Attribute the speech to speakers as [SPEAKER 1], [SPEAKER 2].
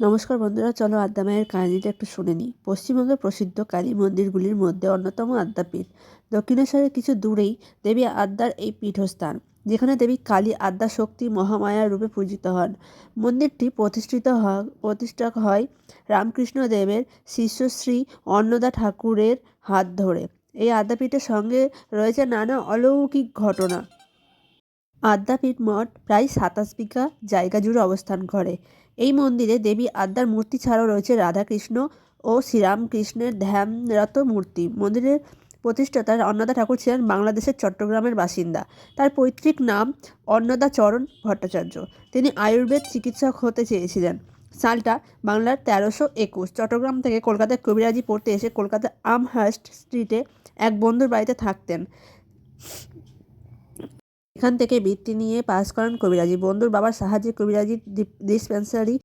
[SPEAKER 1] নমস্কার বন্ধুরা, চলো আদ্যা মায়ের কাহিনীটা একটু শুনে নিই। পশ্চিমবঙ্গের প্রসিদ্ধ কালী মন্দিরগুলির মধ্যে অন্যতম আদ্যাপীঠ। দক্ষিণেশ্বরের কিছু দূরেই দেবী আদ্যার এই পীঠস্থান, যেখানে দেবী কালী আদ্যা শক্তি মহামায়ার রূপে পূজিত হন। মন্দিরটি প্রতিষ্ঠা হয় রামকৃষ্ণ দেবের শিষ্য শ্রী অন্নদা ঠাকুরের হাত ধরে। এই আদ্যাপীঠের সঙ্গে রয়েছে নানা অলৌকিক ঘটনা। আদ্যাপীঠ মঠ প্রায় ২৭ বিঘা জায়গা জুড়ে অবস্থান করে। এই মন্দিরে দেবী আদ্যার মূর্তি ছাড়াও রয়েছে রাধাকৃষ্ণ ও শ্রীরামকৃষ্ণের ধ্যানরত মূর্তি। মন্দিরের প্রতিষ্ঠাতা অন্নদা ঠাকুর ছিলেন বাংলাদেশের চট্টগ্রামের বাসিন্দা। তার পৈতৃক নাম অন্নদাচরণ ভট্টাচার্য। তিনি আয়ুর্বেদ চিকিৎসক হতে চেয়েছিলেন। সালটা বাংলার ১৩২১। চট্টগ্রাম থেকে কলকাতায় কবিরাজি পড়তে এসে কলকাতার আমহার্স্ট স্ট্রিটে এক বন্ধুর বাড়িতে থাকতেন। এখান থেকে বৃত্তি নিয়ে পাস করেন কবিরাজি। বন্ধুর বাবার সাহায্যে কবিরাজি ডিসপেন্সারি